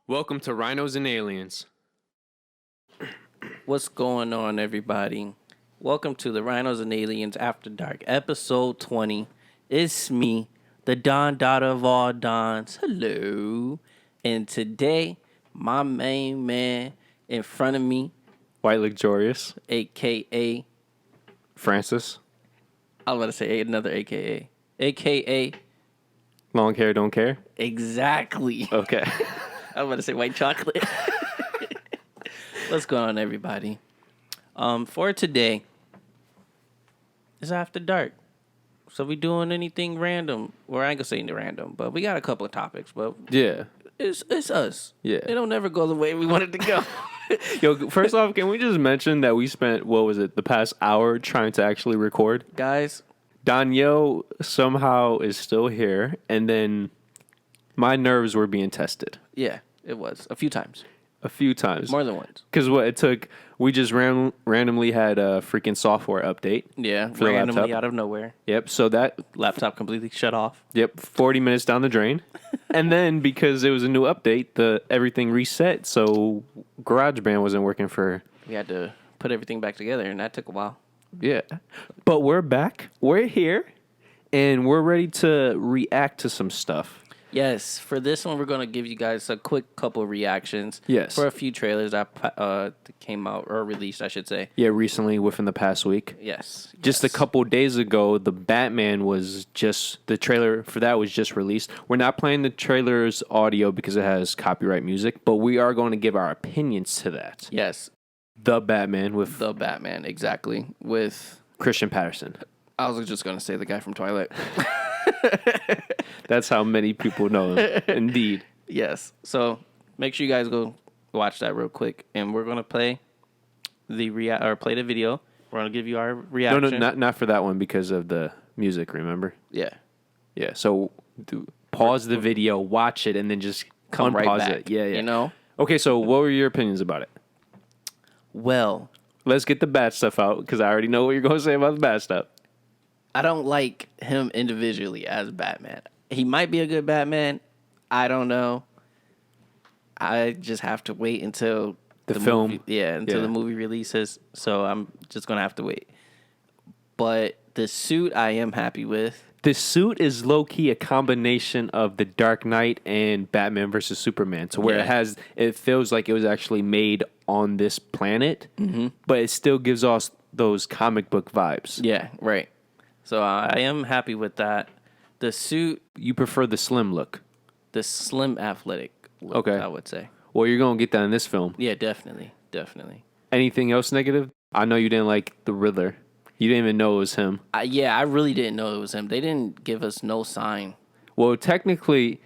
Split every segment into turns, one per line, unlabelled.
Welcome to Rhinos and Aliens.
What's going on, everybody? Welcome to the Rhinos and Aliens After Dark, episode 20. It's me, the Don Daughter of all Dons. Hello. And today, my main man in front of me,
White Luxurious.
a.k.a.
Francis.
I was about to say another a.k.a. a.k.a.
Long hair, don't care.
Exactly.
Okay.
I was about to say white chocolate. What's going on, everybody? For today, it's After Dark. So we doing anything random? Well, I ain't gonna say anything random, but we got a couple of topics. But
Yeah.
it's us.
Yeah.
It don't never go the way we want it to go.
Yo, first off, can we just mention that we spent, the past hour trying to actually record?
Guys,
Donyhal somehow is still here, and then my nerves were being tested
yeah, it was a few times.
a few times.
More than once.
Because we just randomly had a freaking software update.
Yeah,
For the
randomly
laptop.
out of nowhere.
Yep, so that,
Laptop completely shut off.
40 minutes down the drain. And then because it was a new update, everything reset, so GarageBand wasn't working for...
We had to put everything back together, and that took a while.
Yeah. But we're back. We're here. And we're ready to react to some stuff.
Yes, for this one, we're going to give you guys a quick couple of reactions.
Yes.
For a few trailers that came out, or released, I should say.
Yeah, recently, within the past week.
Yes.
Just a couple days ago, the Batman the trailer for that was just released. We're not playing the trailer's audio because it has copyright music, but we are going to give our opinions to that.
Yes.
The Batman,
exactly. With,
Christian Patterson.
I was just going to say the guy from Twilight.
That's how many people know him. Indeed.
Yes. So make sure you guys go watch that real quick, and we're going to play play the video. We're going to give you our reaction.
No, not for that one because of the music, remember?
Yeah.
Yeah, so pause the video, watch it, and then just
Come right
unpause
back.
it. Yeah.
You know?
Okay, so what were your opinions about it?
Well,
Let's get the bad stuff out because I already know what you're going to say about the bad stuff.
I don't like him individually as Batman. He might be a good Batman. I don't know. I just have to wait until
The film.
until the movie releases. So I'm just going to have to wait. But the suit I am happy with.
The suit is low-key a combination of The Dark Knight and Batman versus Superman, to where it feels like it was actually made on this planet, but it still gives us those comic book vibes.
Yeah, right. So I am happy with that. The suit,
You prefer the slim look.
the slim athletic look,
Okay.
I would say.
Well, you're going to get that in this film.
Yeah, definitely.
Anything else negative? I know you didn't like the Riddler. You didn't even know it was him.
I really didn't know it was him. They didn't give us no sign.
Well, technically,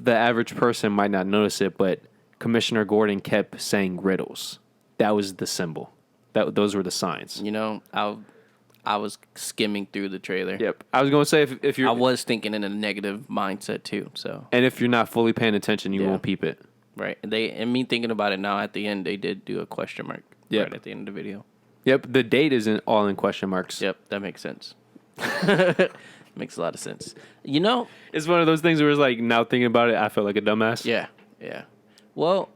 the average person might not notice it, but Commissioner Gordon kept saying riddles. That was the symbol. Those were the signs.
You know, I was skimming through the trailer.
Yep. I was going to say if you're...
I was thinking in a negative mindset too. So
And if you're not fully paying attention, you won't peep it.
right, and me thinking about it now, at the end they did do a question mark.
Yep.
Right at the end of the video.
Yep. The date isn't all in question marks.
Yep, that makes sense. Makes a lot of sense. You know,
It's one of those things where it's like, now thinking about it, I feel like a dumbass.
yeah. Well,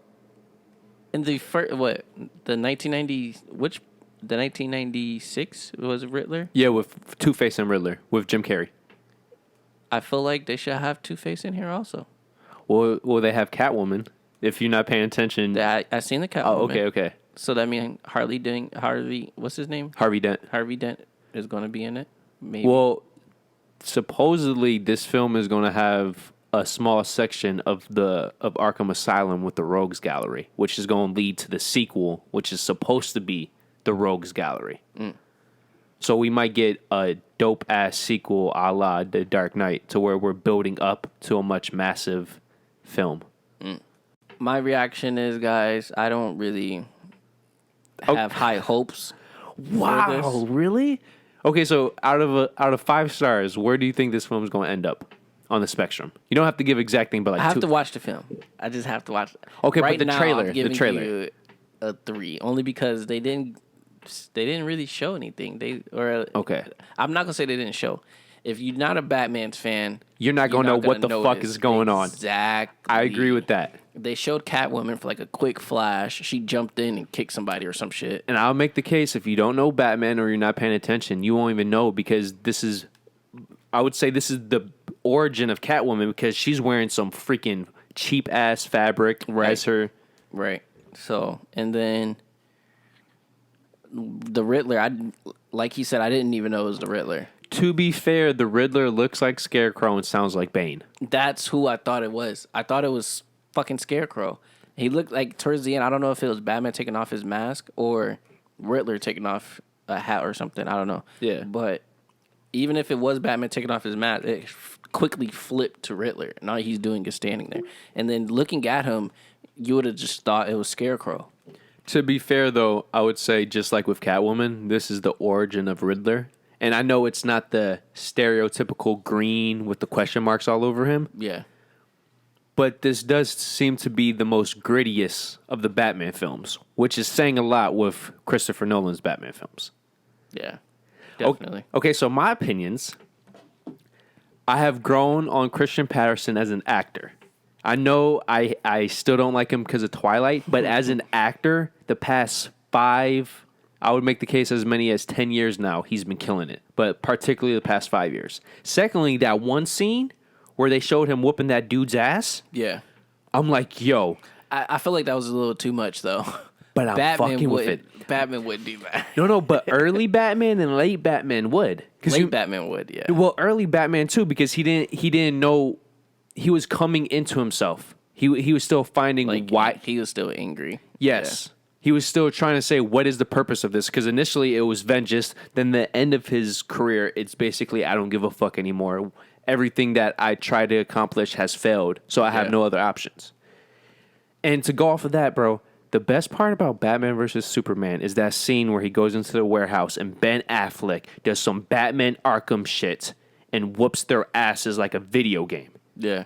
in the first, the 1996 was it Riddler?
Yeah, with Two-Face and Riddler, with Jim Carrey.
I feel like they should have Two-Face in here also.
Well, they have Catwoman. If you're not paying attention...
I seen the Catwoman.
Oh, okay.
So that means Harvey, what's his name?
Harvey Dent.
Harvey Dent is going to be in it. Maybe.
Well, supposedly this film is going to have a small section of Arkham Asylum with the Rogues Gallery, which is going to lead to the sequel, which is supposed to be the Rogues Gallery. So we might get a dope-ass sequel a la The Dark Knight, to where we're building up to a much massive film.
My reaction is, guys, I don't really have high hopes.
Wow, really? Okay, so out of 5 stars, where do you think this film is going to end up on the spectrum? You don't have to give exacting, but like
I have to watch the film. I just have to watch.
Okay,
right
but
now,
trailer,
I'm giving
the trailer,
you a 3, only because they didn't really show anything.
Okay.
I'm not gonna say they didn't show. if you're not a Batman's fan,
You're not going to know what the fuck is going on.
Exactly.
I agree with that.
They showed Catwoman for like a quick flash. She jumped in and kicked somebody or some shit.
And I'll make the case, if you don't know Batman or you're not paying attention, you won't even know, because I would say this is the origin of Catwoman, because she's wearing some freaking cheap ass fabric as her.
Right. So, and then the Riddler, like he said, I didn't even know it was the Riddler.
To be fair, the Riddler looks like Scarecrow and sounds like Bane.
That's who I thought it was. I thought it was fucking Scarecrow. He looked like, towards the end, I don't know if it was Batman taking off his mask or Riddler taking off a hat or something. I don't know.
Yeah.
But even if it was Batman taking off his mask, it quickly flipped to Riddler. And all he's doing is standing there. And then looking at him, you would have just thought it was Scarecrow.
To be fair, though, I would say, just like with Catwoman, this is the origin of Riddler. And I know it's not the stereotypical green with the question marks all over him.
Yeah.
But this does seem to be the most grittiest of the Batman films, which is saying a lot with Christopher Nolan's Batman films.
Yeah, definitely.
Okay, so my opinions. I have grown on Christian Patterson as an actor. I know I still don't like him because of Twilight, but as an actor, the past 5, I would make the case as many as 10 years now, he's been killing it. But particularly the past 5 years. Secondly, that one scene where they showed him whooping that dude's ass.
Yeah.
I'm like, yo.
I feel like that was a little too much, though.
But I'm fucking with it.
Batman wouldn't do that.
No, but early Batman and late Batman would.
Batman would, yeah.
Well, early Batman, too, because he didn't know. He was coming into himself. He was still finding why.
He was still angry.
Yes.
Yeah.
He was still trying to say, what is the purpose of this? Because initially it was vengeance. Then the end of his career, it's basically, I don't give a fuck anymore. Everything that I tried to accomplish has failed. So I have no other options. And to go off of that, bro, the best part about Batman versus Superman is that scene where he goes into the warehouse and Ben Affleck does some Batman Arkham shit and whoops their asses like a video game.
Yeah.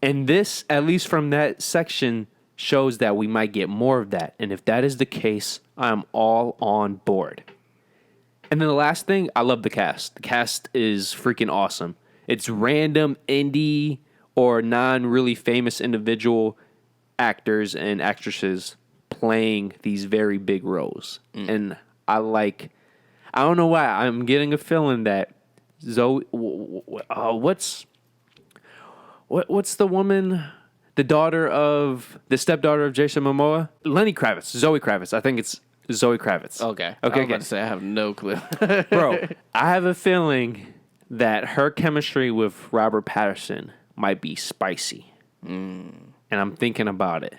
And this, at least from that section, shows that we might get more of that. And if that is the case, I'm all on board. And then the last thing, I love the cast. The cast is freaking awesome. It's random indie or non-really famous individual actors and actresses playing these very big roles. And I don't know why, I'm getting a feeling that what's the woman, the stepdaughter of Jason Momoa? Lenny Kravitz, Zoe Kravitz. I think it's Zoe Kravitz.
Okay. I was about to say, I have no clue.
Bro, I have a feeling that her chemistry with Robert Pattinson might be spicy. And I'm thinking about it.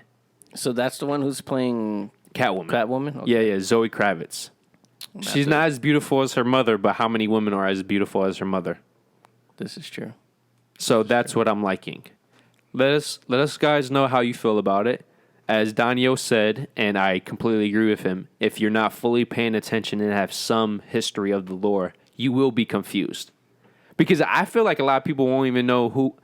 So that's the one who's playing
Catwoman?
Okay.
Yeah, Zoe Kravitz. She's not as beautiful as her mother, but how many women are as beautiful as her mother?
This is true.
So that's what I'm liking. Let us guys know how you feel about it. As Daniel said, and I completely agree with him, if you're not fully paying attention and have some history of the lore, you will be confused. Because I feel like a lot of people won't even know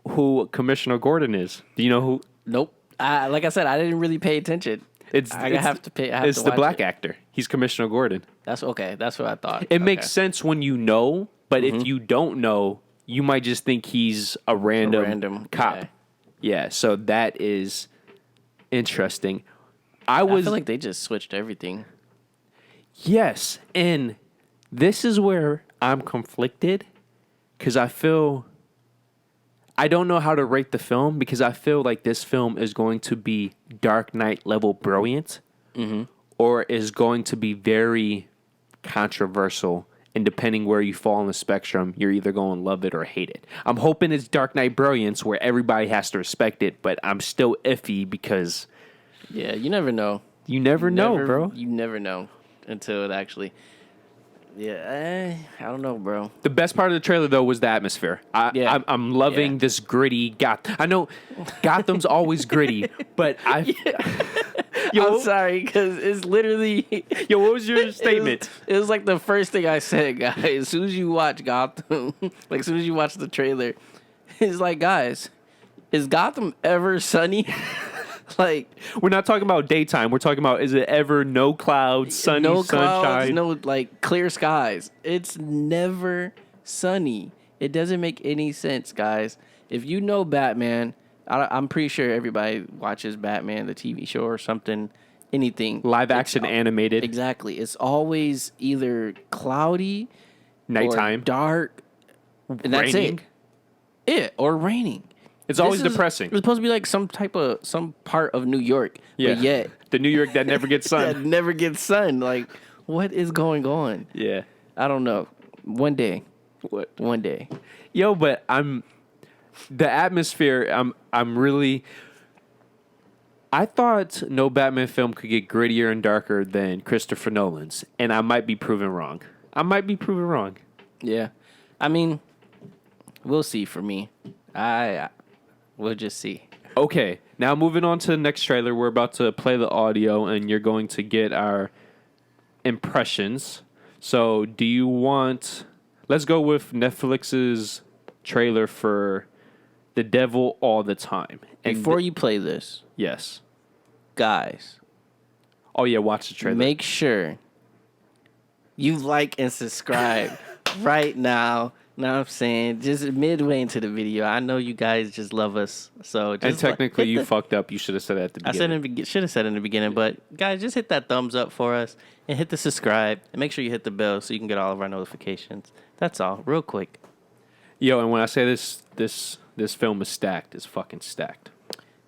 who Commissioner Gordon is. Do you know who?
Nope. Like I said, I didn't really pay attention. It's
the black actor. He's Commissioner Gordon.
That's okay. That's what I thought.
It makes sense when you know, but if you don't know, you might just think he's a random cop. Yeah, so that is interesting. I feel
like they just switched everything.
Yes, and this is where I'm conflicted because I don't know how to rate the film because I feel like this film is going to be Dark Knight level brilliant or is going to be very controversial. And depending where you fall on the spectrum, you're either going to love it or hate it. I'm hoping it's Dark Knight Brilliance where everybody has to respect it, but I'm still iffy because...
Yeah, you never know.
You never know, bro.
You never know until it actually... Yeah, I don't know, bro.
The best part of the trailer, though, was the atmosphere. I'm loving this gritty I know Gotham's always gritty, but
I'm sorry, because it's literally...
Yo, what was your statement?
It was like the first thing I said, guys. As soon as you watch Gotham, like as soon as you watch the trailer, it's like, guys, is Gotham ever sunny? Like,
we're not talking about daytime. We're talking about, is it ever no clouds, sunny,
no clouds,
sunshine?
no, like, clear skies. It's never sunny. It doesn't make any sense, guys. If you know Batman, I'm pretty sure everybody watches Batman, the TV show or something, anything.
Live action animated.
Exactly. It's always either cloudy,
Nighttime.
or dark, and that's
Raining.
it. Or raining.
It's always depressing.
It's supposed to be like some part of New York.
Yeah.
But yet.
The New York that never gets sun.
that never gets sun. Like, what is going on?
Yeah.
I don't know. One day.
What?
One day.
Yo, but the atmosphere, I'm really, I thought no Batman film could get grittier and darker than Christopher Nolan's, and I might be proven wrong.
Yeah. I mean, we'll see for me. We'll just see.
Okay, now moving on to the next trailer. We're about to play the audio, and you're going to get our impressions. So, do you want... Let's go with Netflix's trailer for The Devil All the Time. And
Before you play this,
yes.
guys,
Oh, yeah, watch the trailer.
make sure you like and subscribe right now. Know what I'm saying? Just midway into the video. I know you guys just love us. So just
And technically,
hit
you
the-
fucked up. You should have said that at the
I
beginning.
should have said in the beginning, but guys, just hit that thumbs up for us and hit the subscribe and make sure you hit the bell so you can get all of our notifications. That's all, real quick.
Yo, and when I say this film is stacked, it's fucking stacked.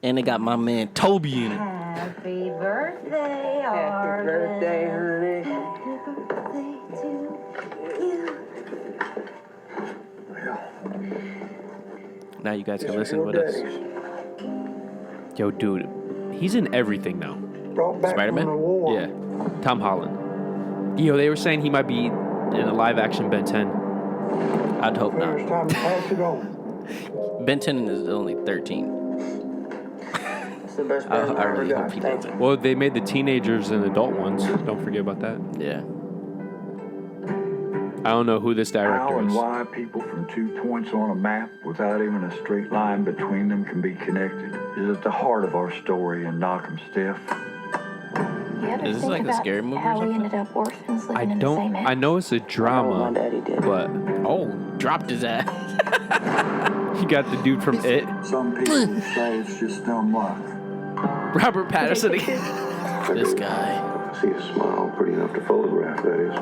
And they got my man Toby in it.
Happy birthday,
Happy birthday, honey.
Happy birthday to you.
Now you guys can listen with us.
Yo, dude, he's in everything now.
Brought back
Spider-Man?
from the war.
Yeah, Tom Holland. Yo, they were saying he might be in a live-action Ben 10.
I'd hope
Well, it's
not.
time to pass it on.
Ben 10 is only 13.
It's the best
I
present I ever
really
got.
hope he
Thank
doesn't.
Well, they made the teenagers and adult ones. Don't forget about that.
Yeah.
I don't know who this
How
director
and
is.
why people from 2 points on a map without even a straight line between them can be connected is at the heart of our story in Knock 'em Stiff.
You ever
Is this
think
like a
about
scary movie or
how we
something?
ended up orphans living
I
in the same
don't.
house?
I know it's a
Oh, my
drama,
daddy did.
but
Oh, dropped his ass.
you got the dude from It,
Some people say it's just dumb luck.
Robert Patterson.
This guy.
See a smile pretty enough to photograph, that is.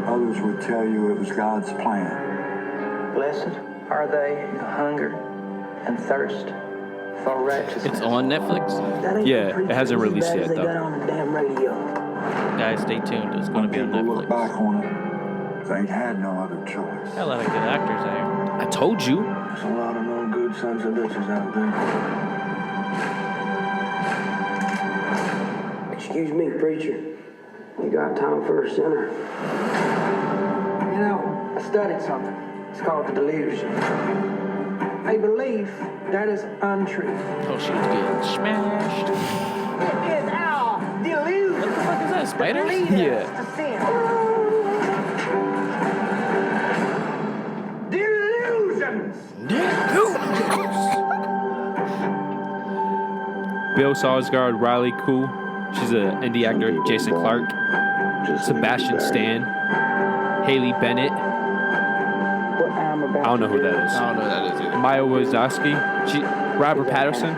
Others would tell you it was God's plan.
Blessed are they who hunger and thirst for righteousness.
It's on Netflix.
That ain't
Yeah,
the preachers
it hasn't
as
released
bad
yet,
as they
though.
got on the damn radio.
Guys, stay tuned. It's going to be on
People look back
Netflix.
on it, they had no other choice.
Got a lot of good actors there.
I told you.
There's a lot of no good sons and bitches out there.
Excuse me, preacher. You got time for a sinner? You know, I studied something. It's called the delusion. A belief that is untrue.
Oh, she was getting smashed.
It is our delusion.
What the fuck is that, spiders?
Lead
Yeah.
us to sin. Delusions.
Bill Skarsgård, Riley Cool. She's an indie actor. Jason Clark,
Just
Sebastian Stan, Haley Bennett.
What I'm about
I don't know who that
I
is.
don't know who that is either.
Maya Wazowski. Robert Patterson.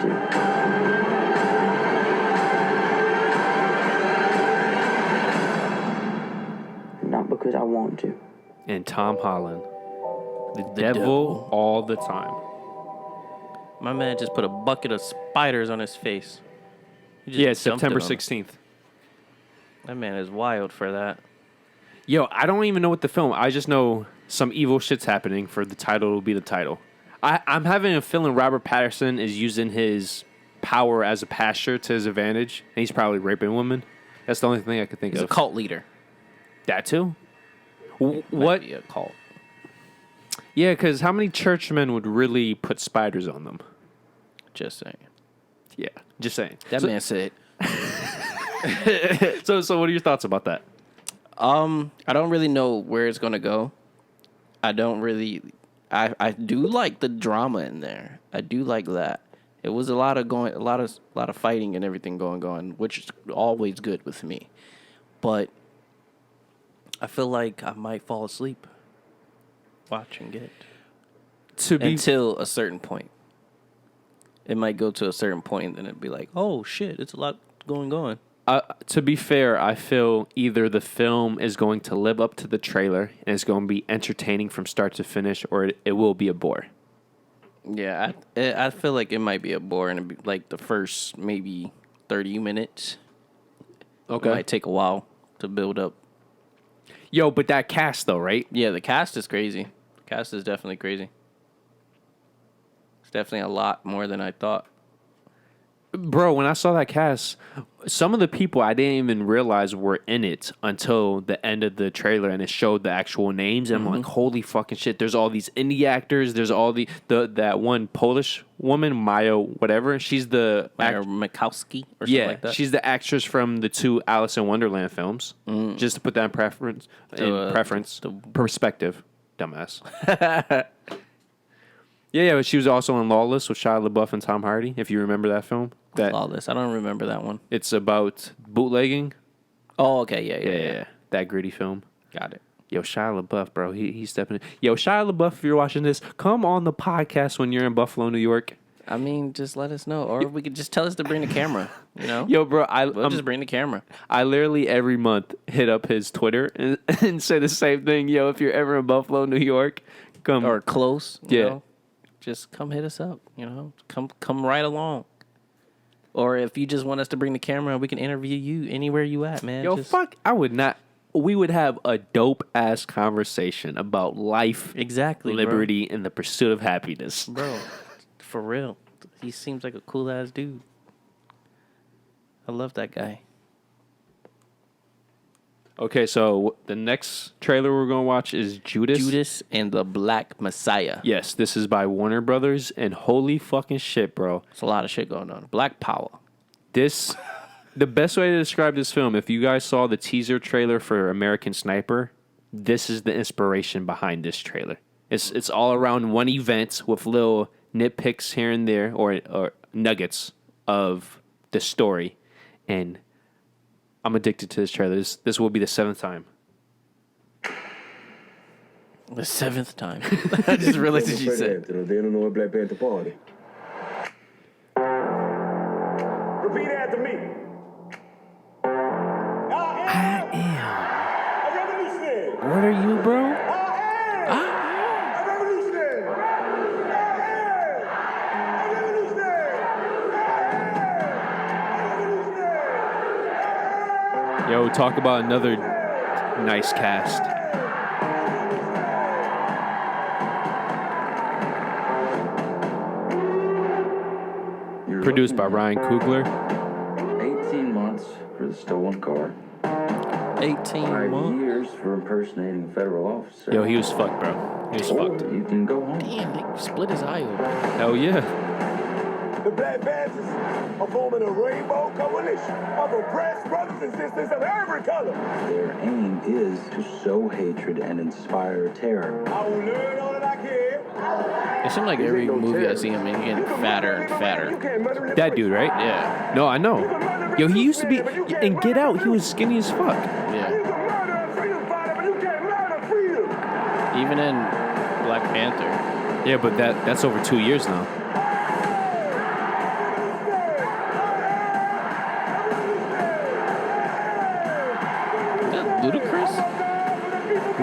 Not because I want to.
And Tom Holland. The
devil.
devil all the time.
My man just put a bucket of spiders on his face. He just
Yeah,
jumped
September
in on 'em.
16th.
That man is wild for that.
Yo, I don't even know what the film. I just know some evil shit's happening for the title to be the title. I'm having a feeling Robert Patterson is using his power as a pastor to his advantage, and he's probably raping women. That's the only thing I could think
He's a
of.
cult leader.
That too?
Might
What?
be a cult.
Yeah, because how many churchmen would really put spiders on them?
Just saying.
Yeah, just saying.
That man said,
So what are your thoughts about that?
I don't really know where it's gonna go. I do like the drama in there. I do like that. It was a lot of fighting and everything going on, which is always good with me. But I feel like I might fall asleep. watching it
To be
until a certain point. It might go to a certain point, and then it'd be like, oh shit, it's a lot going on.
To be fair, I feel either the film is going to live up to the trailer and it's going to be entertaining from start to finish, or it will be a bore.
Yeah, I feel like it might be a bore, and it'd be like the first maybe 30 minutes.
Okay.
It might take a while to build up.
Yo, but that cast though, right?
Yeah, the cast is crazy. The cast is definitely crazy. It's definitely a lot more than I thought.
Bro, when I saw that cast, some of the people I didn't even realize were in it until the end of the trailer, and it showed the actual names. And I'm like, holy fucking shit! There's all these indie actors. There's all that one Polish woman, Maya, whatever. She's the
Makowski or something like that.
she's the actress from the 2 Alice in Wonderland films. Just to put that in perspective, dumbass. Yeah, but she was also in Lawless with Shia LaBeouf and Tom Hardy, if you remember that film.
Flawless. I don't remember that one.
It's about bootlegging.
Oh, okay. Yeah.
That gritty film.
Got it.
Yo, Shia LaBeouf, bro. He's stepping in. Yo, Shia LaBeouf, if you're watching this, come on the podcast when you're in Buffalo, New York.
I mean, just let us know. Or we could just tell us to bring the camera, you know?
Yo, bro,
We'll just bring the camera.
I literally every month hit up his Twitter and say the same thing. Yo, if you're ever in Buffalo, New York, come.
Or close, you
Yeah.
know? Just come hit us up, you know? Come right along. Or if you just want us to bring the camera, we can interview you anywhere you at, man.
Yo, fuck, I would not. We would have a dope-ass conversation about life,
Exactly,
liberty, and the pursuit of happiness.
Bro, for real. He seems like a cool-ass dude. I love that guy.
Okay, so the next trailer we're going to watch is Judas.
Judas and the Black Messiah.
Yes, this is by Warner Brothers, and holy fucking shit, bro.
There's a lot of shit going on. Black Power.
The best way to describe this film, if you guys saw the teaser trailer for American Sniper, this is the inspiration behind this trailer. It's all around one event with little nitpicks here and there, or nuggets of the story, and I'm addicted to this trailer. This will be the 7th time.
The 7th time. I just realized what you said.
Black Panther Party. Repeat after me.
I am.
A revolutionary.
What are you, bro?
A revolutionary. A revolutionary.
Yo, talk about another nice cast. Produced by Ryan Coogler.
18 months for the stolen car.
18
5
months.
years for impersonating a federal officer.
Yo, he was fucked, bro. He was
Or
fucked.
you can go home.
Damn, they split his eye open.
Hell yeah.
The Black Panthers are forming a rainbow coalition of oppressed brothers and sisters of every color.
Their aim is to sow hatred and inspire terror.
I will learn all that I can.
It seemed like every movie I see him in, getting fatter and fatter.
That dude, right?
Yeah.
No, I know. Yo, he used to be in Get Out. He was skinny as fuck.
Yeah.
You can murder a freedom fighter, but you can't murder freedom.
Even in Black Panther.
Yeah, but that's over 2 years now.
Is that Ludacris?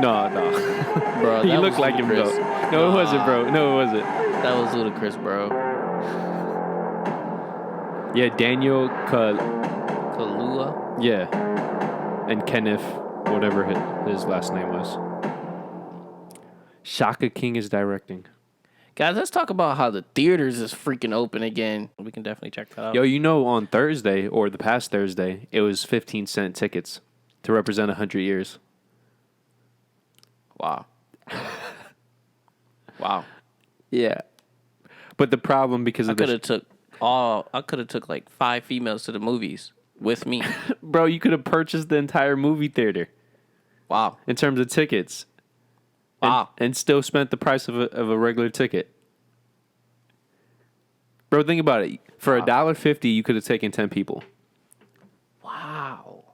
No.
Bro,
He
that
looked
was
like him, though.
Ludacris.
No, it wasn't, bro. No, it wasn't.
That was Ludacris, bro.
Yeah, Daniel
Kaluuya.
Yeah. And Kenneth, whatever his last name was. Shaka King is directing.
Guys, let's talk about how the theaters is freaking open again. We can definitely check that out.
Yo, you know, on Thursday, or the past Thursday, it was 15-cent tickets to represent 100 years.
Wow. Wow.
Yeah. But the problem, because
I
of
could have took like 5 females to the movies with me.
Bro, you could have purchased the entire movie theater
Wow.
in terms of tickets.
Wow.
And still spent the price of a regular ticket. Bro, think about it. For $1.50, you could have taken 10 people.
Wow.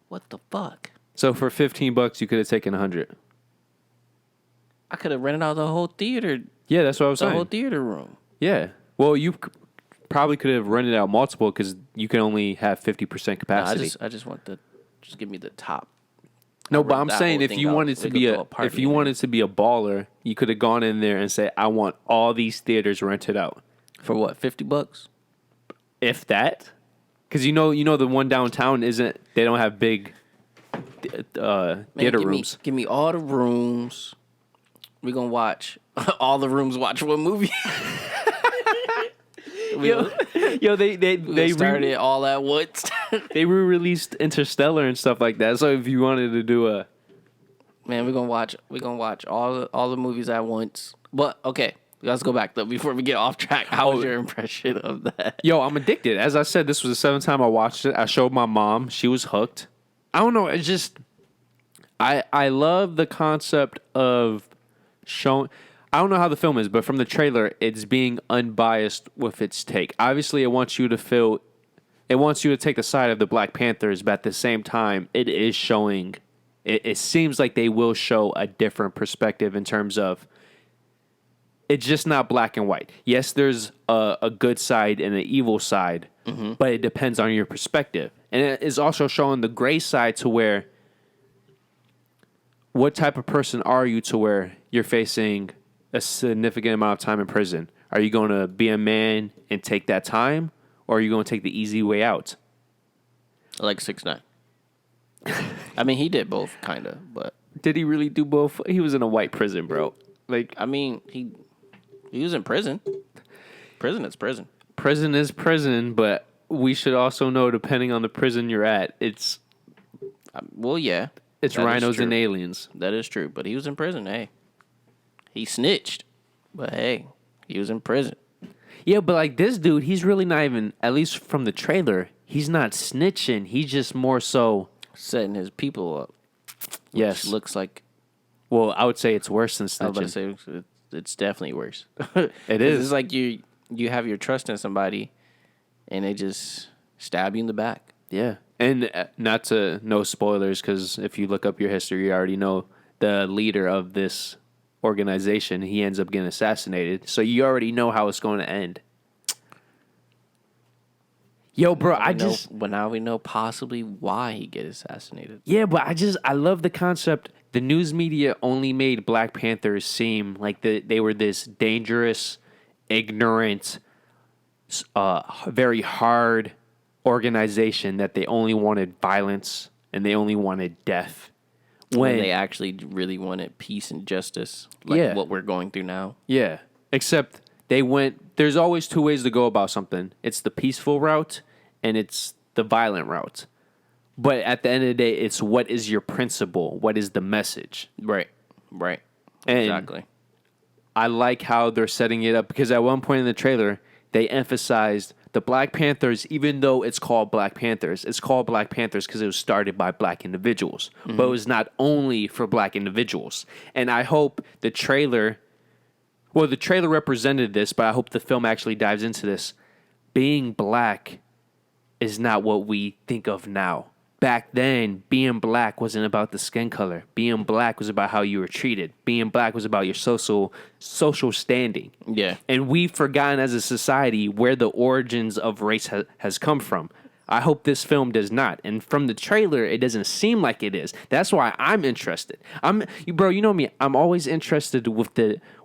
What the fuck?
So for $15, you could have taken 100.
I could have rented out the whole theater,
Yeah, that's what I was
the whole
saying.
theater room.
Yeah. Well, you probably could have rented out multiple because you can only have 50%
No,
capacity.
I just want just give me the top.
No,
I
but
rent
I'm
that
saying
whole
if
thing
you
out.
wanted
We
to
could
be
throw
a
a party
if you
in
wanted to be a baller, you could have gone in there and say, I want all these theaters rented out.
For what, $50?
If that, because you know the one downtown isn't. They don't have big
Man,
theater
give
rooms.
Give me all the rooms. We're gonna watch all the rooms. Watch one movie.
Yo, they
started all at once.
they re-released Interstellar and stuff like that. So if you wanted to do a
Man, we're gonna watch all the movies at once. But okay, let's go back though before we get off track. How was your impression of that?
Yo, I'm addicted. As I said, this was the seventh time I watched it. I showed my mom. She was hooked. I don't know. It's just, I love the concept of showing. I don't know how the film is, but from the trailer, it's being unbiased with its take. Obviously, it wants you to take the side of the Black Panthers, but at the same time, it is showing. It seems like they will show a different perspective in terms of. It's just not black and white. Yes, there's a good side and an evil side, but it depends on your perspective. And it is also showing the gray side to where what type of person are you to where you're facing a significant amount of time in prison? Are you going to be a man and take that time, or are you going to take the easy way out?
Like 6ix9ine. I mean, he did both, kind of, but
Did he really do both? He was in a white prison, bro. Like,
I mean, he was in prison. Prison is prison.
prison is prison, but we should also know, depending on the prison you're at, it's
Well, yeah, that is
rhinos and
true.
aliens.
That is true, but he was in prison. Hey, he snitched, but hey, he was in prison.
Yeah, but like this dude, he's really not even, at least from the trailer, he's not snitching. He's just more so.
Setting his people up.
Yes.
Which looks like,
Well, I would say it's worse than
I was about to
snitching.
say it's definitely worse.
It is.
It's like you have your trust in somebody, and they just stab you in the back.
Yeah. And no spoilers, because if you look up your history, you already know the leader of this organization, he ends up getting assassinated. So you already know how it's going to end. Yo, bro,
But now we know possibly why he get assassinated.
Yeah, but I love the concept. The news media only made Black Panthers seem like they were this dangerous, ignorant, very hard organization that they only wanted violence and they only wanted death.
When they actually really wanted peace and justice, like
Yeah.
what we're going through now.
Yeah, except there's always two ways to go about something. It's the peaceful route and it's the violent route. But at the end of the day, it's what is your principle? What is the message?
Right.
And
Exactly.
I like how they're setting it up because at one point in the trailer, they emphasized the Black Panthers, even though it's called Black Panthers, it's called Black Panthers because it was started by black individuals. But it was not only for black individuals. And I hope the trailer represented this, but I hope the film actually dives into this. Being black is not what we think of now. Back then, being black wasn't about the skin color. Being black was about how you were treated. Being black was about your social standing.
Yeah.
And we've forgotten as a society where the origins of race has come from. I hope this film does not. And from the trailer, it doesn't seem like it is. That's why I'm interested. Bro, you know me. I'm always interested with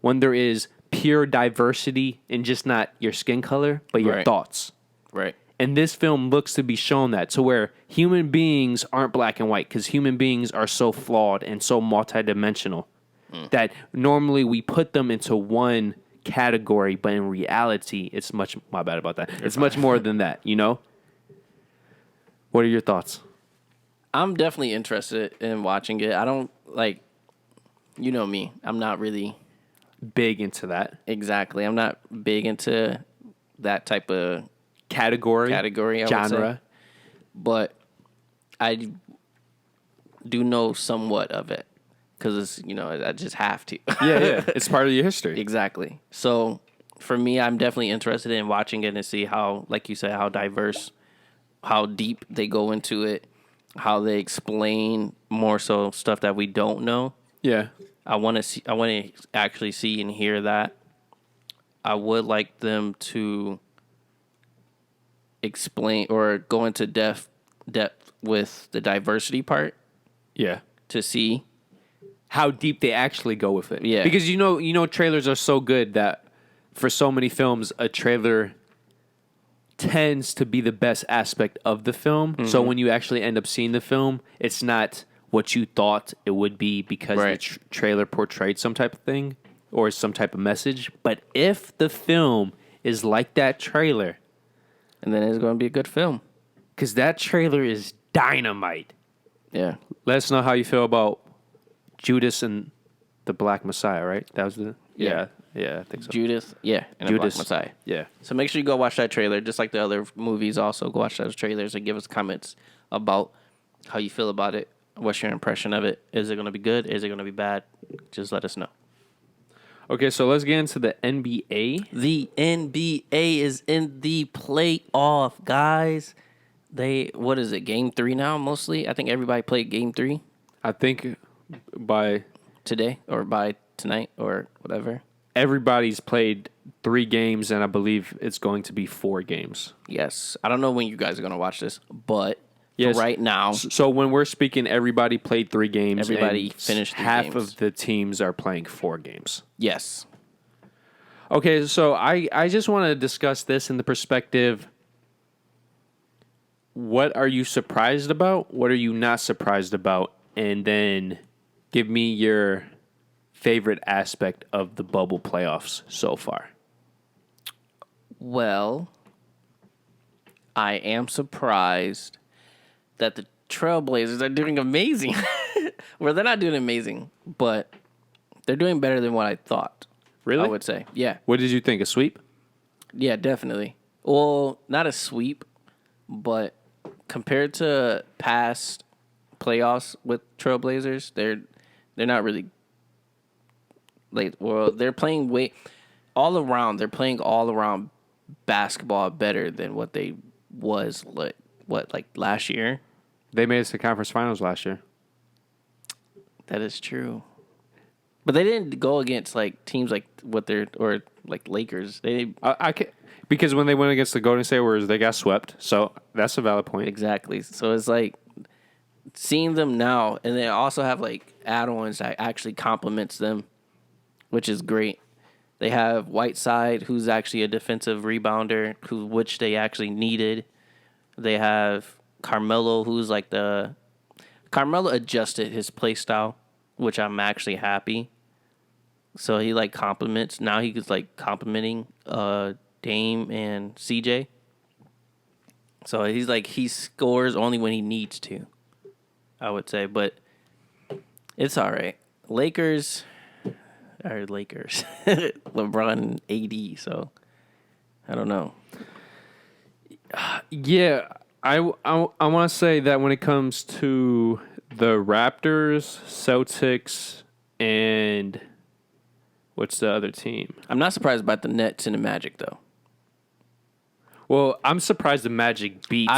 when there is pure diversity in just not your skin color, but your
Right.
thoughts.
Right.
And this film looks to be shown that, to where human beings aren't black and white, because human beings are so flawed and so multidimensional that normally we put them into one category, but in reality, it's much, my bad about that. It's much more than that, you know? What are your thoughts?
I'm definitely interested in watching it. I don't you know me. I'm not really
Big into that
exactly. I'm not big into that type of
category,
I would
genre.
say. But I do know somewhat of it because I just have to.
Yeah. It's part of your history.
Exactly. So for me, I'm definitely interested in watching it and see how, like you said, how diverse, how deep they go into it, how they explain more so stuff that we don't know.
Yeah.
I want to see. I want to actually see and hear that. I would like them to explain or go into depth with the diversity part
Yeah.
to see.
How deep they actually go with it.
Yeah.
Because you know trailers are so good that for so many films a trailer tends to be the best aspect of the film. So when you actually end up seeing the film, it's not what you thought it would be because
Right.
the trailer portrayed some type of thing or some type of message. But if the film is like that trailer,
And then it's going to be a good film.
because that trailer is dynamite.
Yeah.
Let us know how you feel about Judas and the Black Messiah, right? That was the...
Yeah.
Yeah, I think so.
Judith. Yeah. And a Black
Judas.
Messiah.
Yeah.
So make sure you go watch that trailer, just like the other movies. Also, go watch those trailers and give us comments about how you feel about it. What's your impression of it? Is it going to be good? Is it going to be bad? Just let us know.
Okay, so let's get into the NBA.
The NBA is in the playoff, guys. What is it? Game 3 now, mostly. I think everybody played Game 3
I think by
today or by tonight or whatever.
everybody's played 3 games, and I believe it's going to be 4 games.
Yes, I don't know when you guys are going to watch this, but
Yes.
for right now,
So when we're speaking, everybody played 3 games.
Everybody
and
finished 3
half
games.
of the teams are playing 4 games.
yes.
Okay, so I just want to discuss this in the perspective. What are you surprised about? What are you not surprised about? And then give me your favorite aspect of the bubble playoffs so far.
Well, I am surprised that the Trailblazers are doing amazing. Well, they're not doing amazing, but they're doing better than what I thought.
Really?
I would say. Yeah.
What did you think? A sweep?
Yeah, definitely. Well, not a sweep, but compared to past playoffs with Trailblazers, they're not really they're playing all around. They're playing all around basketball better than what they was like last year.
They made it to conference finals last year.
That is true. But they didn't go against like teams like or like Lakers.
I can, because when they went against the Golden State Warriors, they got swept. So that's a valid point.
Exactly. So it's like seeing them now, and they also have like add-ons that actually complements them, which is great. They have Whiteside, who's actually a defensive rebounder, which they actually needed. They have Carmelo, who's like Carmelo adjusted his play style, which I'm actually happy. So he like complements. Now he's like complimenting Dame and CJ. So he scores only when he needs to, I would say, but it's all right. Lakers. LeBron AD, so I don't know.
Yeah, I want to say that when it comes to the Raptors, Celtics, and what's the other team?
I'm not surprised about the Nets and the Magic, though.
Well, I'm surprised the Magic beat.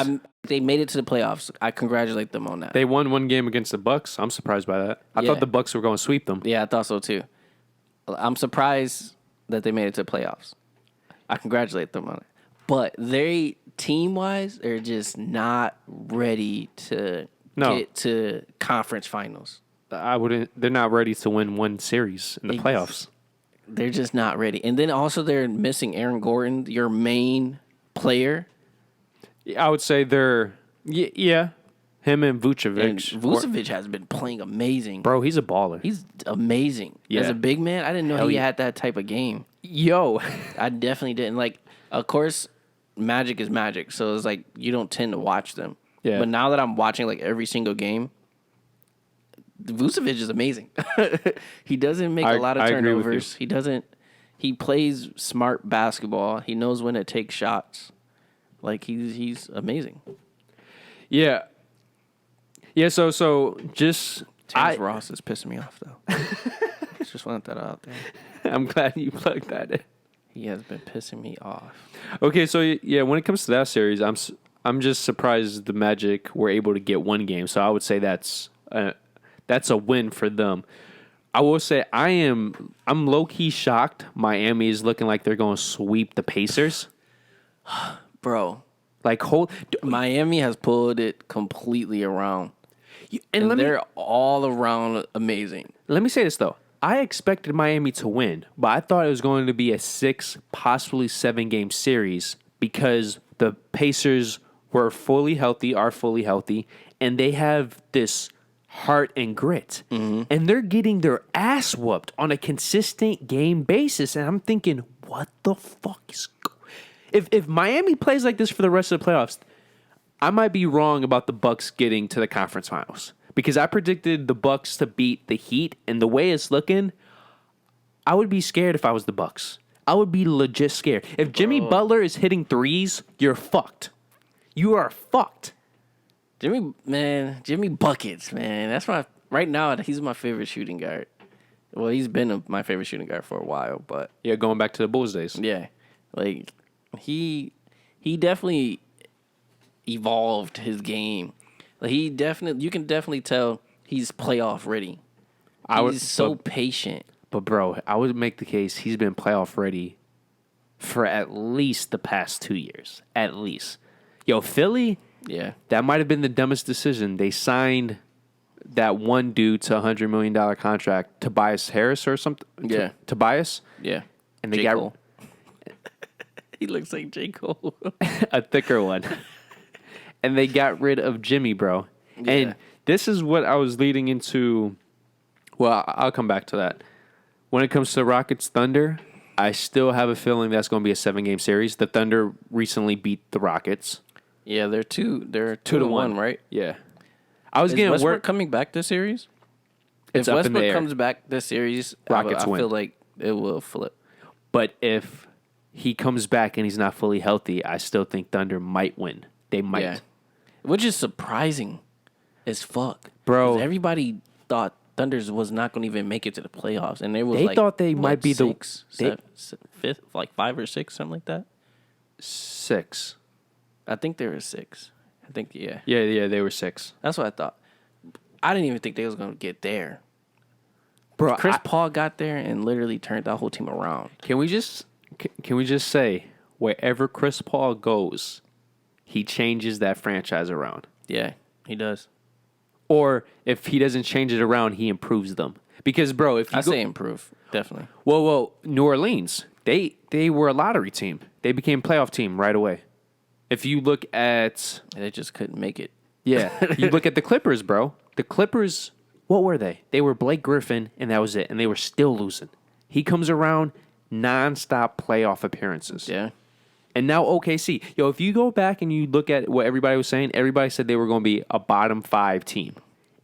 They made it to the playoffs. I congratulate them on that.
They won one game against the Bucks. I'm surprised by that. I
Yeah.
thought the Bucks were going to sweep them.
Yeah, I thought so, too. I'm surprised that they made it to the playoffs. I congratulate them on it. But they, team-wise, they're just not ready to get to conference finals.
I wouldn't. They're not ready to win one series in the playoffs.
They're just not ready. And then also they're missing Aaron Gordon, your main player.
I would say they're yeah. Him and Vucevic.
And Vucevic has been playing amazing.
Bro, he's a baller.
He's amazing.
Yeah.
As a big man, I didn't know
Hell
he
yeah.
had that type of game.
Yo.
I definitely didn't. Like, of course, Magic is Magic, so it's like you don't tend to watch them.
Yeah.
But now that I'm watching like every single game, Vucevic is amazing. He doesn't make a lot of
I agree with
turnovers. He doesn't. He plays smart basketball. He knows when to take shots. Like he's amazing.
Yeah. Yeah, so just
Terrence Ross is pissing me off though. Just want that out there.
I'm glad you plugged that in.
He has been pissing me off.
Okay, so yeah, when it comes to that series, I'm just surprised the Magic were able to get one game. So I would say that's a win for them. I will say I'm low key shocked. Miami is looking like they're going to sweep the Pacers.
Bro,
Like
Miami has pulled it completely around.
and
They're all around amazing.
let me say this though. I expected Miami to win, but I thought it was going to be a 6, possibly 7 game series because the Pacers are fully healthy, and they have this heart and grit. And they're getting their ass whooped on a consistent game basis. And I'm thinking, what the fuck is if Miami plays like this for the rest of the playoffs, I might be wrong about the Bucks getting to the conference finals. Because I predicted the Bucks to beat the Heat, and the way it's looking, I would be scared if I was the Bucks. I would be legit scared. If Jimmy Butler is hitting threes, you're fucked. You are fucked.
Jimmy buckets, man. That's right now. He's my favorite shooting guard. Well, he's been my favorite shooting guard for a while, but
Yeah, going back to the Bulls days.
yeah, like he definitely evolved his game. Like you can definitely tell he's playoff ready. He's so patient.
But bro, I would make the case he's been playoff ready for at least the past 2 years. At least. Yo, Philly,
Yeah,
that might have been the dumbest decision. They signed that one dude to a $100 million contract, Tobias Harris or something.
Yeah.
Tobias.
yeah.
And they
J.
got
Cole. He looks like J. Cole.
a thicker one. And they got rid of Jimmy, bro.
Yeah.
And this is what I was leading into. Well, I'll come back to that. When it comes to Rockets Thunder, I still have a feeling that's going to be a 7-game series. The Thunder recently beat the Rockets.
Yeah, they're 2-1, right?
Yeah. I was
Is
getting
Westbrook
work.
coming back this series?
It's
If
up in the
Westbrook
air.
comes back this series,
Rockets
I
win.
feel like it will flip.
But if he comes back and he's not fully healthy, I still think Thunder might win. They might.
Yeah. Which is surprising as fuck.
Bro.
'Cause everybody thought Thunders was not going to even make it to the playoffs. And they was
They
like,
thought they
what,
might be the-
six,
they-
seven, fifth, like 5 or 6, something like that.
6.
I think they were 6. I think, yeah.
Yeah, they were 6.
That's what I thought. I didn't even think they was going to get there.
Bro,
Chris Paul got there and literally turned that whole team around.
Can we just say wherever Chris Paul goes, he changes that franchise around?
Yeah, he does.
Or if he doesn't change it around, he improves them. Because bro, if you
I say improve, definitely.
well, New Orleans, they were a lottery team. They became playoff team right away. If you look at
They just couldn't make it.
you look at the Clippers, bro. The Clippers, what were they? They were Blake Griffin, and that was it. And they were still losing. He comes around, nonstop playoff appearances.
Yeah.
And now OKC. Yo, if you go back and you look at what everybody was saying, everybody said they were going to be a bottom 5 team.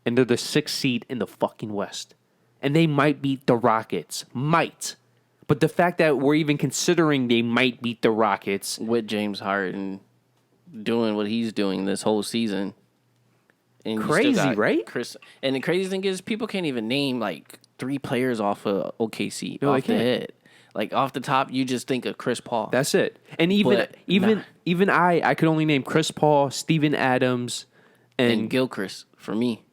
And they're the 6th seed in the fucking West. And they might beat the Rockets. Might. But the fact that we're even considering they might beat the Rockets.
With James Harden doing what he's doing this whole season. And you still
Crazy,
got
right?
And the crazy thing is people can't even name like 3 players off of OKC
No, they
off the
can't.
head. Like off the top, you just think of Chris Paul.
That's it. And even I could only name Chris Paul, Steven Adams,
and
and
Gilchrist for me.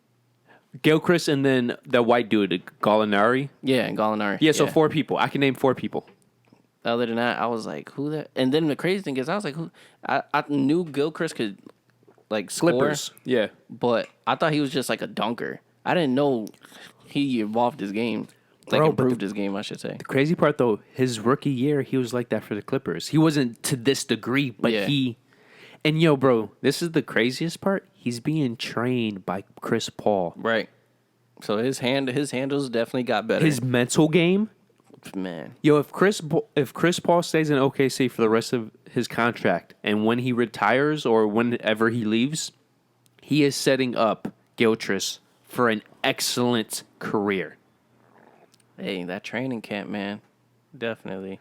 Gilchrist, and then the white dude, Gallinari.
Yeah, and Gallinari.
Yeah, so 4 people. I can name 4 people.
Other than that, I was like, who that? And then the crazy thing is, I was like, who? I knew Gilchrist could like score,
Clippers. Yeah.
but I thought he was just like a dunker. I didn't know he evolved his game. Like
Bro, but
improved his game, I should say.
The crazy part, though, his rookie year, he was like that for the Clippers. He wasn't to this degree, but
Yeah.
And yo, bro, this is the craziest part. He's being trained by Chris Paul.
Right. So his handles definitely got better.
His mental game.
Man.
Yo, if Chris Paul stays in OKC for the rest of his contract, and when he retires or whenever he leaves, he is setting up Gilchrist for an excellent career.
Hey, that training camp, man. Definitely.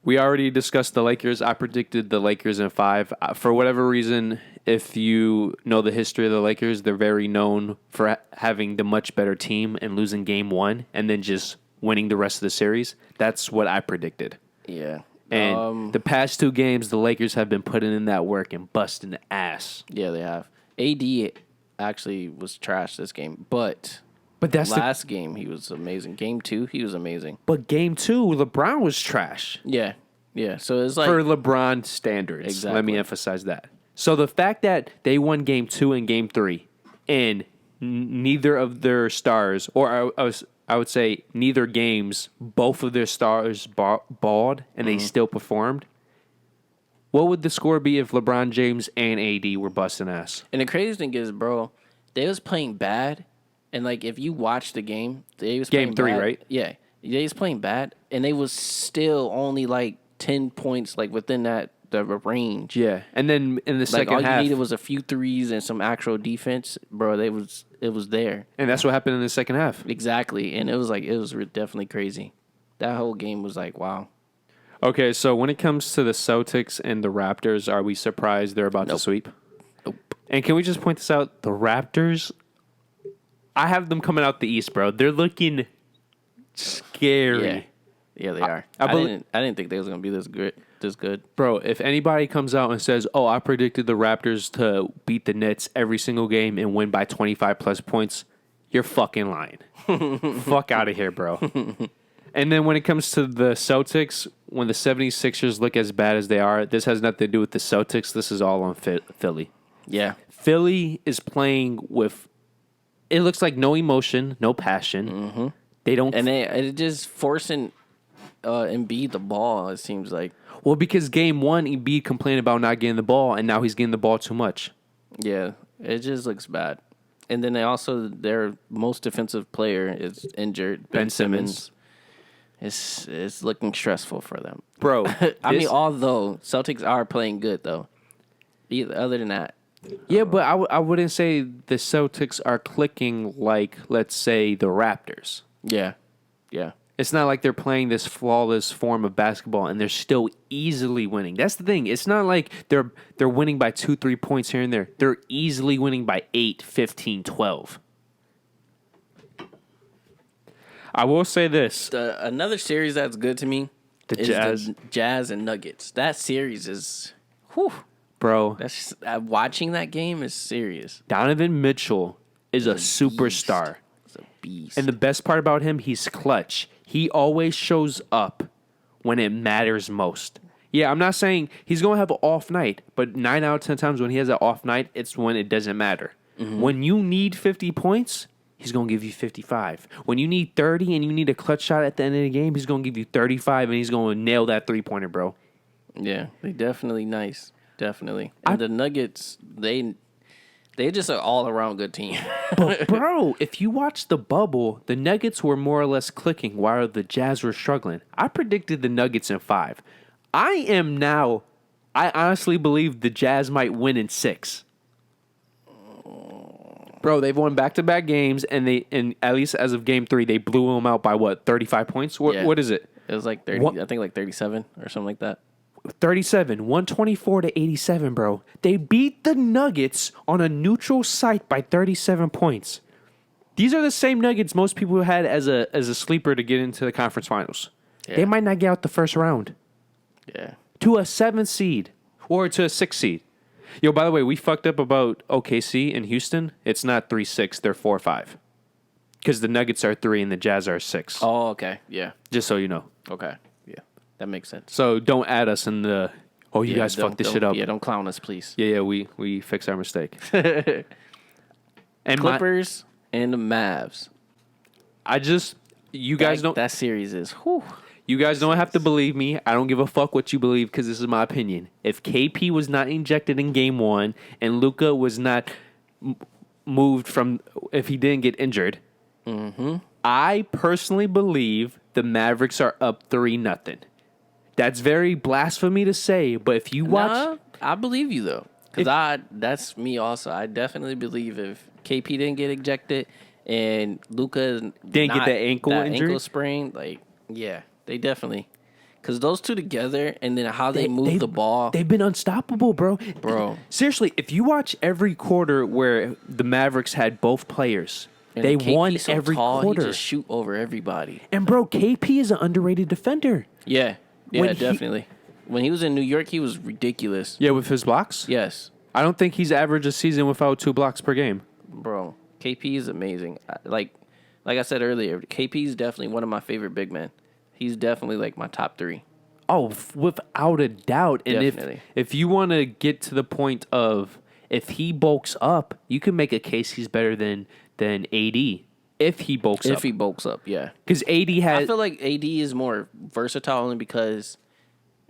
We already discussed the Lakers. I predicted the Lakers in 5. For whatever reason, if you know the history of the Lakers, they're very known for having the much better team and losing game 1 and then just winning the rest of the series. That's what I predicted.
Yeah.
And the past 2 games, the Lakers have been putting in that work and busting the ass.
Yeah, they have. AD actually was trash this game, but
But that's
last game he was amazing. Game 2, he was amazing.
But game 2, LeBron was trash.
Yeah. Yeah. So it's like
For LeBron standards.
Exactly.
Let me emphasize that. So the fact that they won game 2 and game 3, and neither of their stars, or I would say neither games, both of their stars balled, and they still performed. What would the score be if LeBron James and AD were busting ass?
And the crazy thing is, bro, they was playing bad, and like if you watch the game, they was
Game
playing
3,
bad.
right?
Yeah, they was playing bad, and they was still only like 10 points, like within the range.
Yeah, and then in the
Like
second
all
half,
you needed was a few threes and some actual defense, bro. It was there
and that's what happened in the second half.
exactly, and it was definitely crazy. That whole game was like wow.
Okay, so when it comes to the Celtics and the Raptors, are we surprised they're about to sweep?
Nope.
And can we just point this out? The Raptors, I have them coming out the East, bro. They're looking scary.
Yeah, they are.
I
I didn't think they was gonna be this good.
Bro, if anybody comes out and says, oh, I predicted the Raptors to beat the Nets every single game and win by 25 plus points, you're fucking lying. Fuck out of here, bro. And then when it comes to the Celtics, when the 76ers look as bad as they are, this has nothing to do with the Celtics. This is all on Philly.
Yeah,
Philly is playing with, it looks like no emotion, no passion. Mm-hmm. They don't.
and they just forcing Embiid the ball. It seems like.
Well, because game 1, Embiid complained about not getting the ball, and now he's getting the ball too much.
Yeah, it just looks bad. And then their most defensive player is injured.
Ben Simmons.
It's looking stressful for them.
Bro,
I mean, although Celtics are playing good though. Other than that,
yeah, but I wouldn't say the Celtics are clicking like, let's say, the Raptors.
yeah.
It's not like they're playing this flawless form of basketball and they're still easily winning. That's the thing. It's not like they're winning by 2-3 points here and there. They're easily winning by 8, 15, 12. I will say this.
Another series that's good to me is the Jazz and Nuggets. That series is,
Bro,
that's watching that game is serious.
Donovan Mitchell is a superstar.
It's a beast.
And the best part about him, he's clutch. He always shows up when it matters most. Yeah, I'm not saying he's going to have an off night, but 9 out of 10 times when he has an off night, it's when it doesn't matter. Mm-hmm. When you need 50 points, he's going to give you 55. When you need 30 and you need a clutch shot at the end of the game, he's going to give you 35 and he's going to nail that three-pointer, bro.
Yeah, they definitely nice. Definitely. And the Nuggets, they just an all-around good team.
But, bro, if you watch the bubble, the Nuggets were more or less clicking while the Jazz were struggling. I predicted the Nuggets in 5. I honestly believe the Jazz might win in 6. Bro, they've won back-to-back games, and at least as of game 3, they blew them out by, 35 points? What is it?
It was like 30, I think like 37 or something like that.
37, 124 to 87, bro. They beat the Nuggets on a neutral site by 37 points. These are the same Nuggets most people had as a sleeper to get into the conference finals. Yeah. They might not get out the first round.
Yeah.
To a 7th seed or to a 6th seed. Yo, by the way, we fucked up about OKC and Houston. It's not 3-6, they're 4-5. Because the Nuggets are 3 and the Jazz are 6.
Oh, okay. Yeah.
Just so you know.
Okay. Yeah. That makes sense.
So don't add us in the, you guys fucked this shit up.
Yeah, don't clown us, please.
Yeah, we fixed our mistake. And
Clippers and the Mavs.
You guys don't.
That series is, whew.
You guys don't have to believe me. I don't give a fuck what you believe because this is my opinion. If KP was not injected in game 1 and Luka was not moved from, if he didn't get injured, I personally believe the Mavericks are up 3-0. That's very blasphemy to say, but if you watch...
Nah, I believe you, though. Because that's me also. I definitely believe if KP didn't get ejected and Luka
didn't get that ankle injury?
Ankle sprain, like, yeah, they definitely... Because those two together and then how they move the ball...
They've been unstoppable, bro.
Bro.
Seriously, if you watch every quarter where the Mavericks had both players...
And
they
KP
won
so
every
tall,
quarter.
He just shoot over everybody.
And bro, KP is an underrated defender.
Yeah, definitely. When he was in New York, he was ridiculous.
Yeah, with his blocks?
Yes.
I don't think he's averaged a season without 2 blocks per game.
Bro, KP is amazing. Like, Like I said earlier, KP is definitely one of my favorite big men. He's definitely like my top 3.
Oh, without a doubt. And
Definitely.
if you want to get to the point of if he bulks up, you can make a case he's better than AD. If he bulks up.
If he bulks up, yeah.
Because AD has...
I feel like AD is more versatile only because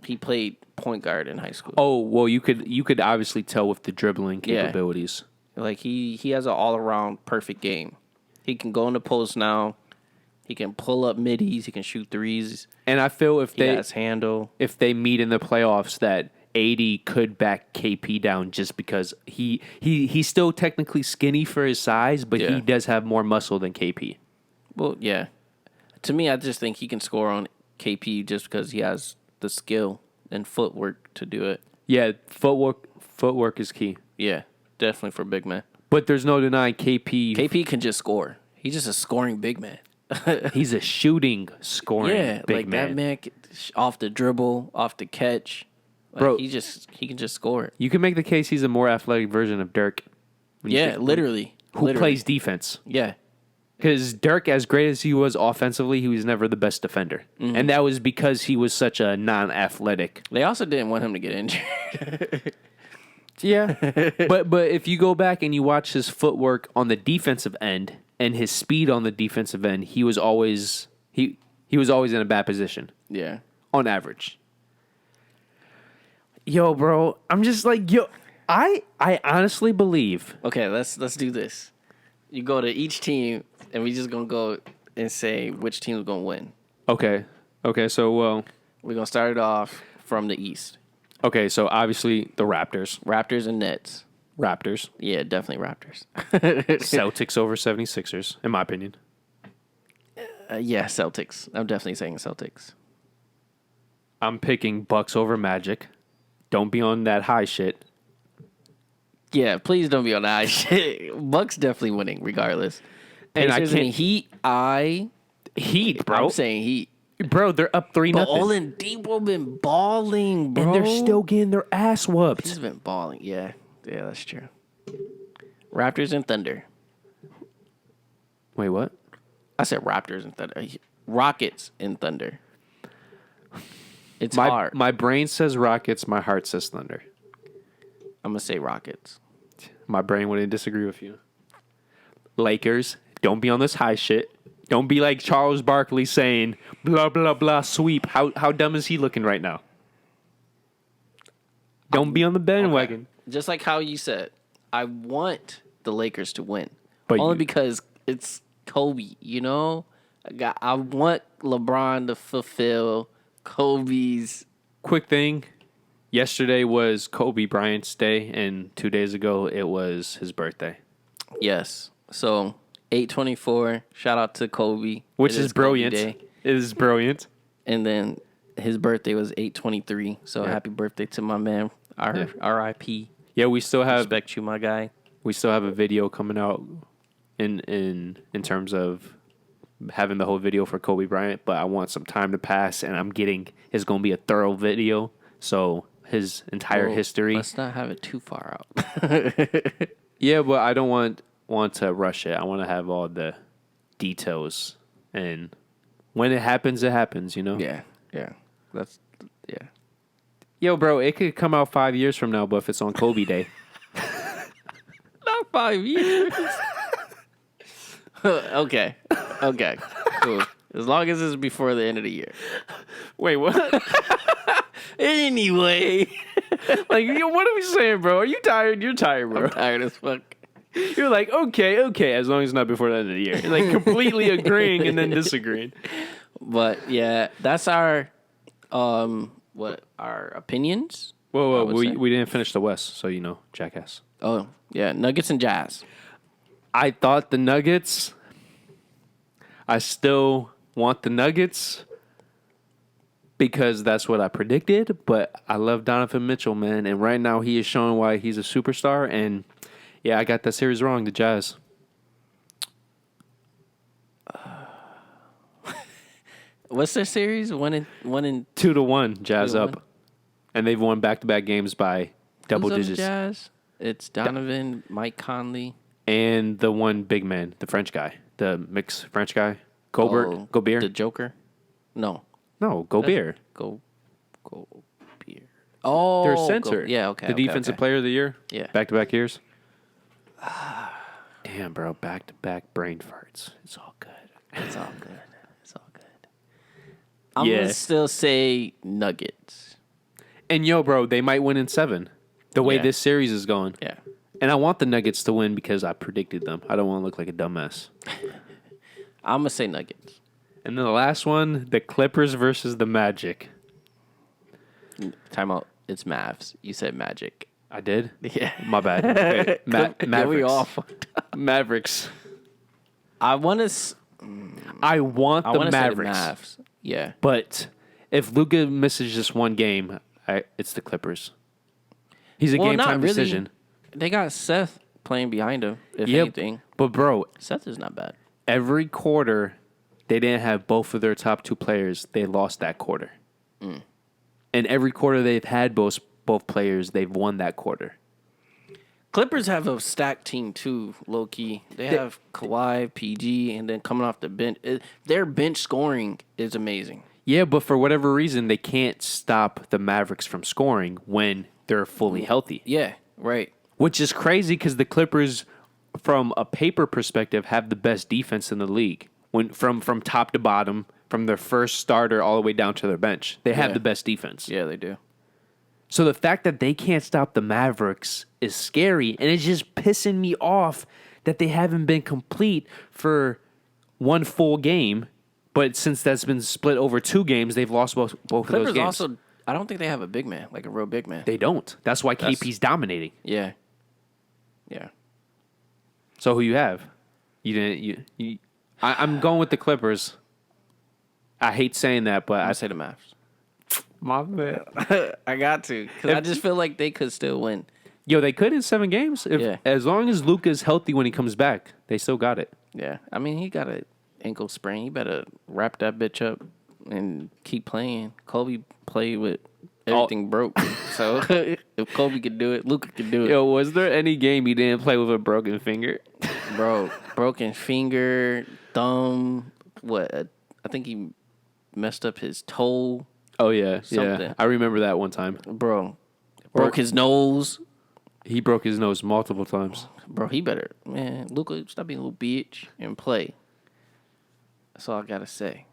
he played point guard in high school.
Oh, well, you could obviously tell with the dribbling capabilities.
Like he has an all-around perfect game. He can go in the post now. He can pull up middies. He can shoot threes.
And I feel if
He
they
has handle.
if they meet in the playoffs, that AD could back KP down just because he's still technically skinny for his size, but
Yeah.
he does have more muscle than KP.
Well, yeah. To me, I just think he can score on KP just because he has the skill and footwork to do it.
Yeah, footwork is key.
Yeah, definitely for big man.
But there's no denying KP.
KP can just score. He's just a scoring big man.
He's a shooting, scoring
Yeah,
big
like
man.
that man off the dribble, off the catch. Like,
Bro,
he can just score.
You can make the case he's a more athletic version of Dirk.
Yeah, literally.
Who
Literally.
plays defense.
Yeah.
Because Dirk, as great as he was offensively, he was never the best defender.
Mm-hmm.
And that was because he was such a non-athletic.
They also didn't want him to get injured.
Yeah. but if you go back and you watch his footwork on the defensive end and his speed on the defensive end, he was always he was always in a bad position
Yeah.
on average. Yo, bro, I'm just like, I honestly believe.
Okay, let's do this. You go to each team, and we just gonna go and say which team is gonna win.
Okay, so
We're gonna start it off from the East.
okay, so obviously the Raptors.
Raptors and Nets.
Raptors.
Yeah, definitely Raptors.
Celtics over 76ers, in my opinion.
Yeah, Celtics. I'm definitely saying Celtics.
I'm picking Bucks over Magic. Don't be on that high shit.
Yeah, please don't be on the high shit. Bucks definitely winning regardless.
And I
Pacers
can't-
and
Heat, bro.
I'm saying Heat.
Bro, they're up 3-0.
But Oladipo been balling, bro.
And they're still getting their ass whooped.
He's been balling. Yeah, that's true. Raptors and Thunder.
Wait, what?
I said Raptors and Thunder. Rockets and Thunder. It's
My
hard.
my brain says Rockets, my heart says Thunder.
I'm gonna say Rockets.
My brain wouldn't disagree with you. Lakers, don't be on this high shit. Don't be like Charles Barkley saying blah blah blah sweep. How dumb is he looking right now? Don't be on the bandwagon.
Just like how you said, I want the Lakers to win,
But
only
you-
because it's Kobe. You know, I want LeBron to fulfill Kobe's.
Quick thing. Yesterday was Kobe Bryant's day, and 2 days ago it was his birthday.
Yes. So 8/24. Shout out to Kobe,
Which
It
is
Kobe
brilliant.
Day.
It is brilliant.
And then his birthday was 8/23. So
Yeah.
happy birthday to my man. R.I.P.
Yeah, we still have
Respect you, my guy.
a video coming out in terms of having the whole video for Kobe Bryant, but I want some time to pass, and I'm getting it's going to be a thorough video, so his entire
Well,
history.
Let's not have it too far out.
Yeah, but I don't want to rush it. I want to have all the details, and when it happens, you know?
Yeah. That's yeah.
Yo, bro, it could come out 5 years from now, but if it's on Kobe Day.
Not 5 years. Okay. Cool. As long as it's before the end of the year.
Wait, what?
Anyway.
Like, yo, what are we saying, bro? Are you tired? You're tired, bro.
I'm tired as fuck.
You're like, okay, as long as it's not before the end of the year. You're like completely agreeing and then disagreeing.
But yeah, that's our our opinions. I
Whoa,
would say.
we didn't finish the West, so you know, jackass.
Oh, yeah, Nuggets and Jazz.
I thought the Nuggets. I still want the Nuggets because that's what I predicted, but I love Donovan Mitchell, man, and right now he is showing why he's a superstar, and yeah, I got that series wrong, the Jazz.
What's their series? One in
2-1, Jazz
2-1.
up. And they've won back-to-back games by double
who's on the
digits.
Jazz? It's Donovan, Mike Conley.
And the one big man, the French guy. the mixed French guy, Gobert.
The Joker. No.
Gobert.
Go beer. Oh,
Their center.
Yeah, okay.
The defensive player of the year.
Yeah.
Back-to-back years. Damn, bro. Back-to-back brain farts. It's all good.
It's all good. It's all good. I'm gonna still say Nuggets.
And yo, bro, they might win in 7. The way
Yeah.
this series is going.
Yeah.
And I want the Nuggets to win because I predicted them. I don't want to look like a dumbass.
I'm gonna say Nuggets.
And then the last one, the Clippers versus the Magic.
Timeout. It's Mavs. You said Magic.
I did?
Yeah.
My bad. Okay. Mavericks.
We all fucked up.
Mavericks.
I want to.
I want the Mavericks.
Say the Mavs. Yeah.
But if Luka misses just one game, it's the Clippers. He's a game-time decision.
They got Seth playing behind him, if anything.
But, bro,
Seth is not bad.
every quarter they didn't have both of their top 2 players. They lost that quarter. And every quarter they've had both players, they've won that quarter.
Clippers have a stacked team, too, low-key. They have Kawhi, PG, and then coming off the bench. Their bench scoring is amazing.
Yeah, but for whatever reason, they can't stop the Mavericks from scoring when they're fully healthy.
Yeah, right.
Which is crazy because the Clippers, from a paper perspective, have the best defense in the league. When from top to bottom, from their first starter all the way down to their bench, they have the best defense.
Yeah, they do.
So the fact that they can't stop the Mavericks is scary, and it's just pissing me off that they haven't been complete for one full game. But since that's been split over 2 games, they've lost both of those
Clippers
games.
also, I don't think they have a big man, like a real big man.
They don't. That's why KP's dominating.
Yeah. Yeah.
So who you have? You didn't. I'm going with the Clippers. I hate saying that, but
I say the Mavs.
my man.
I got to, because I just feel like they could still win.
Yo, they could in 7 games. As long as Luka's healthy when he comes back, they still got it.
Yeah. I mean, he got an ankle sprain. You better wrap that bitch up and keep playing. Kobe played with everything broke. So if Kobe could do it, Luka could do it.
Yo, was there any game he didn't play with a broken finger?
Bro, broken finger, thumb, I think he messed up his toe.
Oh, yeah.
Something.
Yeah. I remember that one time.
Bro, broke his nose.
He broke his nose multiple times.
Bro, he better, man, Luka, stop being a little bitch and play. That's all I got to say.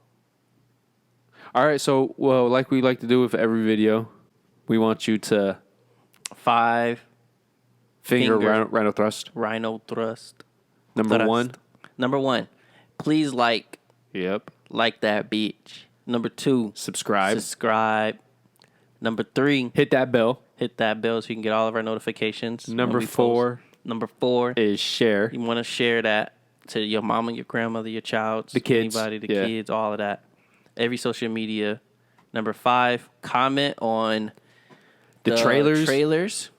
All right, so, well, like we like to do with every video, we want you to
5
finger
Finger.
rhino thrust.
Rhino thrust.
Number
Thrust.
1.
Number 1, please like
Yep.
that bitch. Number 2, subscribe. Number 3,
Hit that bell.
hit that bell so you can get all of our notifications. when
Number
we post.
4
Number 4,
is share.
you want to share that to your mama, your grandmother, your child,
The kids.
anybody, the
Yeah.
kids, all of that. Every social media. Number 5, comment on
The trailers.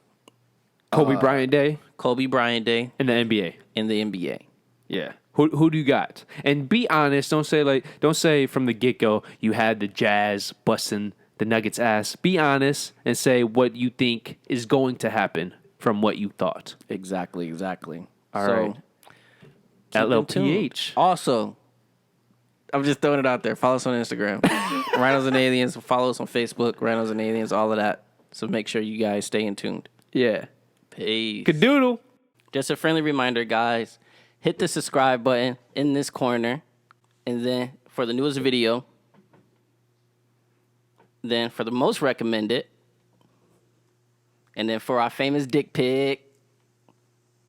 Kobe Bryant Day
Kobe Bryant Day
and the NBA.
in the NBA.
Yeah. Who do you got? And be honest. Don't say from the get-go you had the Jazz busting the Nuggets ass. Be honest and say what you think is going to happen from what you thought.
Exactly.
All
So,
right.
keep in tune.
LLPH.
Also, I'm just throwing it out there. Follow us on Instagram. Rhinos and Aliens. Follow us on Facebook. Rhinos and Aliens. All of that. So make sure you guys stay in tuned.
Yeah.
Peace.
Cadoodle.
Just a friendly reminder, guys. Hit the subscribe button in this corner. And then for the newest video. Then for the most recommended. And then for our famous dick pic.